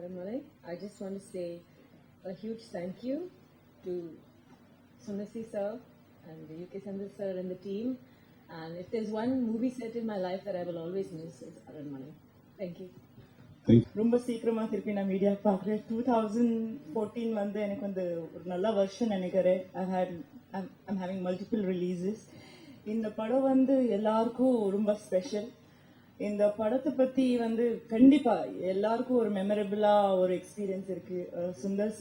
Aranmalai. I just want to say a huge thank you to Sunasi sir and the UK Sandhu sir and the team. And if there's one movie set in my life that I will always miss, it's Aranmalai. Thank you. ரொம்ப சீக்கிரமாக திருப்பி நான் media பார்க்குறேன். 2014 வந்து எனக்கு வந்து ஒரு நல்ல வருஷம் நினைக்கிறேன். I'm having multiple releases. இந்த படம் வந்து எல்லாருக்கும் ரொம்ப ஸ்பெஷல். இந்த படத்தை பற்றி வந்து கண்டிப்பாக எல்லாருக்கும் ஒரு மெமரபிளாக ஒரு எக்ஸ்பீரியன்ஸ் இருக்குது. சுந்தர்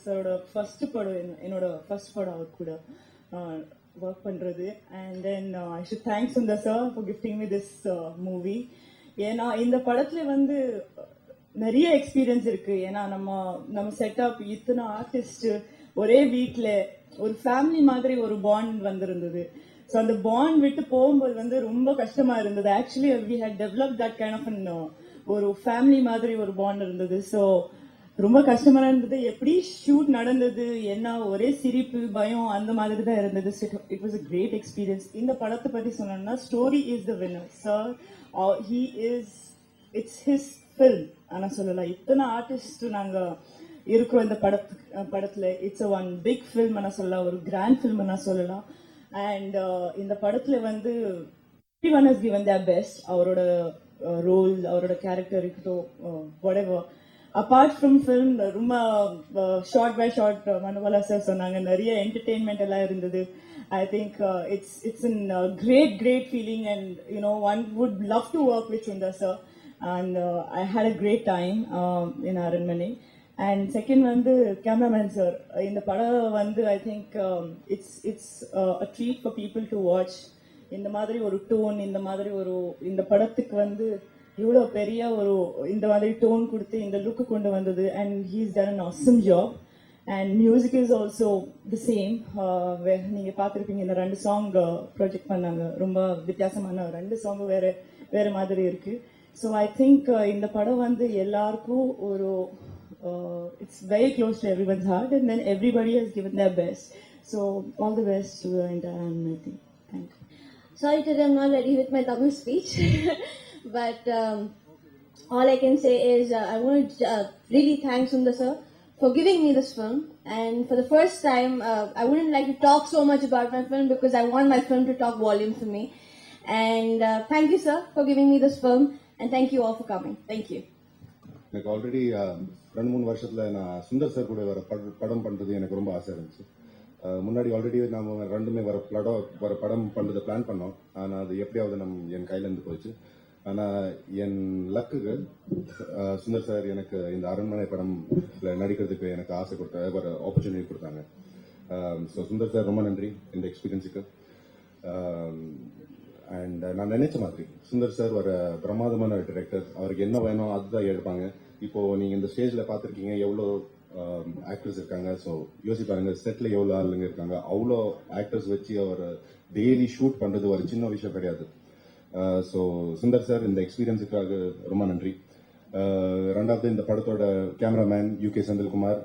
சரோட ஃபர்ஸ்ட் படம், என்னோட ஃபர்ஸ்ட் படம் அவர் கூட ஒர்க் பண்ணுறது. And then I should thank Sundar sir for gifting me this movie. ஏன்னா இந்த படத்துல வந்து நிறைய எக்ஸ்பீரியன்ஸ் இருக்கு. ஏன்னா நம்ம செட்டப் இத்தனை ஆர்டிஸ்ட் ஒரே வீட்டில் ஒரு ஃபேமிலி மாதிரி ஒரு பாண்ட் வந்திருந்தது. ஸோ அந்த பாண்ட் விட்டு போகும்போது வந்து ரொம்ப கஷ்டமா இருந்தது. Actually we had develop that kind of ஒரு ஃபேமிலி மாதிரி ஒரு பாண்ட் இருந்தது. ஸோ ரொம்ப கஷ்டமா இருந்தது. எப்படி ஷூட் நடந்தது, என்ன ஒரே சிரிப்பு பயம் அந்த மாதிரி தான் இருந்தது. It was a great experience. இந்த படத்தை பத்தி சொன்னோம்னா story is the winner sir. he is, it's his film. ஆனா சொல்லலாம் இத்தனை ஆர்டிஸ்ட் நாங்க இருக்கிறோம் இந்த படத்துல. இட்ஸ் ஒன் பிக் ஃபில்ம் நான் சொல்லலாம், ஒரு கிராண்ட் ஃபில்ம் நான் சொல்லலாம். அண்ட் இந்த படத்துல வந்து everyone has given their best. அவரோட ரோல், அவரோட கேரக்டர் இருக்கட்டும், whatever. அப்பார்ட் ஃப்ரம் ஃபில்ம் ரொம்ப short by short Manobala sir சொன்னாங்க, நிறைய என்டர்டெயின்மெண்ட் எல்லாம் இருந்தது. I think it's a great feeling, and one would love to work with Sundar sir, and I had a great time in Aranmane. And second one, the cameraman sir in the pada vandu, I think it's a treat for people to watch. In the madri oru tone, in the madri oru in the padathukku vandu இவ்வளோ பெரிய ஒரு இந்த மாதிரி tone கொடுத்து இந்த லுக்கு கொண்டு வந்தது. And he's ton an awesome job. And music is also the same. நீங்கள் பார்த்துருப்பீங்க, இந்த 2 சாங் ப்ரொஜெக்ட் பண்ணாங்க. ரொம்ப வித்தியாசமான 2 சாங் வேறு மாதிரி இருக்கு. ஸோ ஐ திங்க் இந்த படம் வந்து எல்லாருக்கும் ஒரு it's very close to everyone's heart, and then everybody has given their best. So all the best to the entire Aranmanai team. Thank you. Sorry today I'm not ready with my Tamil speech. But all I can say is I want to really thank Sundar sir for giving me this film. And for the first time, I wouldn't like to talk so much about my film because I want my film to talk volume for me. And thank you, sir, for giving me this film. And thank you all for coming. Thank you. எனக்கு already 2-3 வருஷத்துல நான் Sundar sir கூட வர படம் பண்றது எனக்கு ரொம்ப ஆசை இருந்துச்சு. முன்னாடி ஆல்ரெடி நம்ம ரெண்டுமே வர படம் பண்ணுறதை பிளான் பண்ணோம். ஆனால் அது எப்படியாவது என் கையிலேருந்து போயிடுச்சு. ஆனால் என் லக்குக்கு சுந்தர் சார் எனக்கு இந்த அரண்மனை படம்ல நடிக்கிறதுக்கு எனக்கு ஆசை ஒரு ஆப்பர்ச்சுனிட்டி கொடுத்தாங்க. ஸோ சுந்தர் சார் ரொம்ப நன்றி இந்த எக்ஸ்பீரியன்ஸுக்கு. அண்ட் நான் நினைச்ச மாதிரி சுந்தர் சார் ஒரு பிரமாதமான டைரக்டர். அவருக்கு என்ன வேணும் அதுதான் எடுப்பாங்க. இப்போ நீங்கள் இந்த ஸ்டேஜில் பார்த்துருக்கீங்க எவ்வளோ ஆக்டர்ஸ் இருக்காங்க. ஸோ யோசிப்பாருங்க, செட்டில் எவ்வளோ ஆளுங்க இருக்காங்க. அவ்வளோ ஆக்டர்ஸ் வச்சு அவர் டெய்லி ஷூட் பண்ணுறது ஒரு சின்ன விஷயம் கிடையாது. ஸோ சுந்தர் சார் இந்த எக்ஸ்பீரியன்ஸுக்காக ரொம்ப நன்றி. ரெண்டாவது இந்த படத்தோட கேமராமேன் UK செந்தில்குமார்.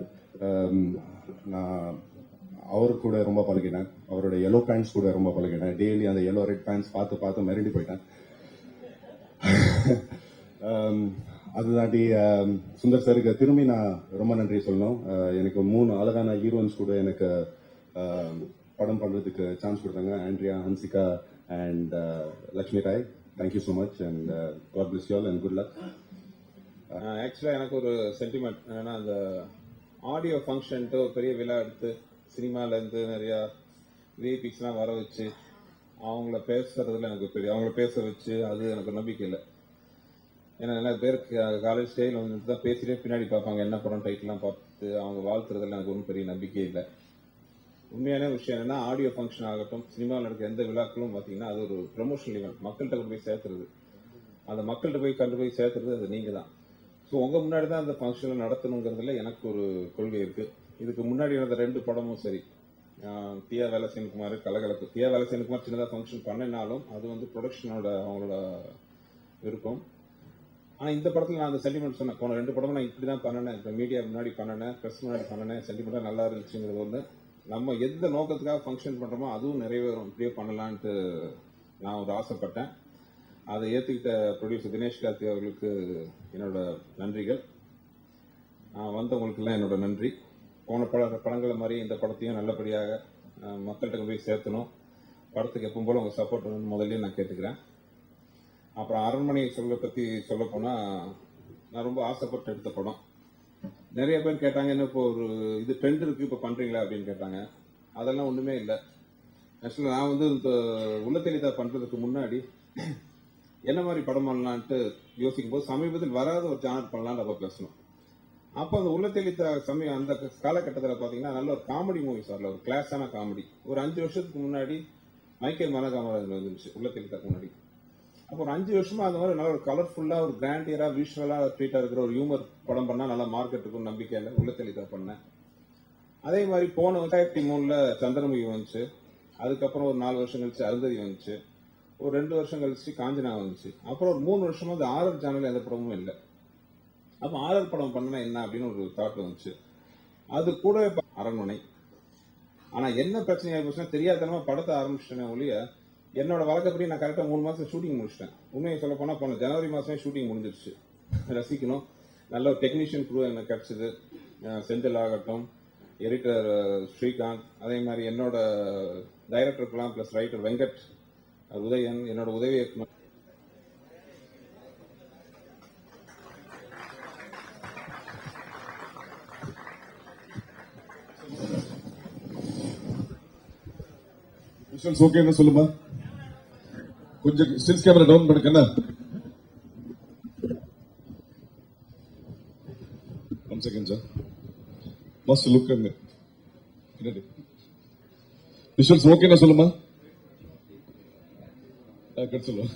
நான் அவரு கூட ரொம்ப பழகினேன். அவரோட எல்லோ பேண்ட்ஸ் கூட ரொம்ப பழகினேன். டெய்லி அந்த எல்லோ ரெட் பேண்ட்ஸ் பார்த்து மிரண்டி போயிட்டேன். அதுதாண்டி சுந்தர் சாருக்கு திரும்பி நான் ரொம்ப நன்றி சொல்லணும். எனக்கு 3 அழகான ஹீரோயின்ஸ் கூட எனக்கு படம் பண்ணுறதுக்கு சான்ஸ் கொடுத்தாங்க. Andrea, Hansika and Lakshmi Rai. Thank you so much, and God bless you all and good luck. ஆக்சுவலாக எனக்கு ஒரு சென்டிமெண்ட் என்னன்னா, அந்த ஆடியோ ஃபங்க்ஷன்ட்டு ஒரு பெரிய விழா எடுத்து சினிமாலேருந்து நிறையா விஐபிஸ்லாம் வர வச்சு அவங்கள பேசுறதுல எனக்கு அவங்கள பேச வச்சு அது எனக்கு நம்பிக்கை இல்லை. ஏன்னா நிறைய பேர் காலேஜ் ஸ்டைல் வந்துட்டு தான் பேசிட்டே பின்னாடி பார்ப்பாங்க, என்ன படம் டைட்டிலாம் பார்த்து அவங்க வாழ்த்துறதுல எனக்கு ஒன்றும் பெரிய நம்பிக்கை இல்லை. உண்மையான விஷயம் என்னன்னா, ஆடியோ ஃபங்க்ஷன் ஆகட்டும், சினிமாவில் நடக்கிற எந்த விழாக்களும் பார்த்தீங்கன்னா அது ஒரு ப்ரொமோஷனல் ஈவெண்ட். மக்கள்கிட்ட கொண்டு போய் சேர்த்துறது, அந்த மக்கள்கிட்ட போய் சேர்த்துறது அது நீங்கள் தான். ஸோ உங்கள் முன்னாடி தான் அந்த ஃபங்க்ஷனை நடத்தணுங்கிறதுல எனக்கு ஒரு கொள்கை இருக்குது. இதுக்கு முன்னாடி நடந்த 2 படமும் சரி, தியா வேலசேன்குமார், கலகலப்பு. தியா வேலசேன்குமார் சின்னதாக ஃபங்க்ஷன் பண்ணினாலும் அது வந்து ப்ரொடக்ஷனோட அவங்களோட விருப்பம். ஆனால் இந்த படத்தில் நான் அந்த சென்டிமெண்ட் சொன்னேன். போன 2 படமும் நான் இப்படி தான் பண்ணினேன், இப்போ மீடியா முன்னாடி பண்ணினேன், ப்ரெஸ் முன்னாடி பண்ணினேன், சென்டிமெண்ட்டாக நல்லா இருந்துச்சுங்கிறது ஒன்று. நம்ம எந்த நோக்கத்துக்காக ஃபங்க்ஷன் பண்ணுறோமோ அதுவும் நிறைவேறும், இப்படியே பண்ணலான்ட்டு நான் ஒரு ஆசைப்பட்டேன். அதை ஏற்றுக்கிட்ட ப்ரொடியூசர் தினேஷ் கார்த்திக் அவர்களுக்கு என்னோட நன்றிகள். வந்தவங்களுக்கெல்லாம் என்னோட நன்றி. போன படங்களை மாதிரி இந்த படத்தையும் நல்லபடியாக மக்கள்கிட்ட போய் சேர்த்தணும். படத்துக்கு எப்பவும் போல உங்கள் சப்போர்ட் முதல்ல நான் கேட்டுக்கிறேன். அப்புறம் அரண்மனை பற்றி சொல்ல போனால் நான் ரொம்ப ஆசைப்பட்டு எடுத்த படம். நிறைய பேர் கேட்டாங்க, என்ன இப்போ ஒரு இது ட்ரெண்ட் இருக்குது இப்போ பண்ணுறீங்களா அப்படின்னு கேட்டாங்க. அதெல்லாம் ஒன்றுமே இல்லை. ஆக்சுவலாக நான் வந்து இந்த உள்ளத்தெளிதா பண்ணுறதுக்கு முன்னாடி என்ன மாதிரி படம் பண்ணலான்ட்டு யோசிக்கும் போது சமீபத்தில் வராத ஒரு ஜானர் பண்ணலான்னு அப்போ பேசணும். அப்போ அந்த உள்ளத்தெளிதா அந்த காலகட்டத்தில் பார்த்தீங்கன்னா நல்ல ஒரு காமெடி மூவிஸ் வரல, ஒரு கிளாஸான காமெடி. ஒரு 5 வருஷத்துக்கு முன்னாடி மைக்கேல் மனகாமராஜன் வந்துருச்சு உள்ளத்தெளிதாக்கு முன்னாடி. அப்போ ஒரு 5 வருஷமா அந்த மாதிரி நல்ல ஒரு கலர்ஃபுல்லாக ஒரு கிராண்டியராக விஷுவலாக ட்ரீட்டாக இருக்கிற ஒரு ஹியூமர் படம் பண்ணால் நல்லா மார்க்கெட் இருக்கும் நம்பிக்கையில் உள்ளத்தெளிதா பண்ணேன். அதே மாதிரி போன 2003 சந்திரமுகி வந்துச்சு. அதுக்கப்புறம் ஒரு 4 வருஷம் கழிச்சு அருந்ததி வந்துச்சு. ஒரு 2 வருஷம் கழிச்சு காஞ்சனா வந்துச்சு. அப்புறம் ஒரு 3 வருஷமா அந்த ஆரர் சேனல் எந்த படமும் இல்லை. அப்போ ஆரர் படம் பண்ணனா என்ன அப்படின்னு ஒரு தாட் வந்துச்சு. அது கூடவே அரண்மனை. ஆனா என்ன பிரச்சனை ஆகிப்போச்சுன்னா தெரியாதனமா படத்தை ஆரம்பிச்சிட்டேனே ஒழிய என்னோட வழக்கப்படி நான் கரெக்டாக 3 மாசம் ஷூட்டிங் முடிச்சிட்டேன். உண்மையை சொல்ல போனா போன ஜனவரி மாசமே ஷூட்டிங் முடிஞ்சிருச்சு. ரசிக்கணும். நல்ல ஒரு டெக்னீஷியன் குரூ எனக்கு கிடைச்சது. செந்தில் ஆகட்டும், எடிட்டர் ஸ்ரீகாந்த், அதே மாதிரி என்னோட டைரக்டருக்கெல்லாம் பிளஸ் ரைட்டர் வெங்கட், உதயன், என்னோட உதவி இயக்குனர் விஷுவல்ஸ் ஓகே என்ன சொல்லுமா? கொஞ்சம் ஸ்டில்ஸ் கேமரா டவுன் பண்ணுங்க. One second sir. Must look அங்க. விஷுவல்ஸ் ஓகே என்ன சொல்லுமா? சொல்லுவோம்.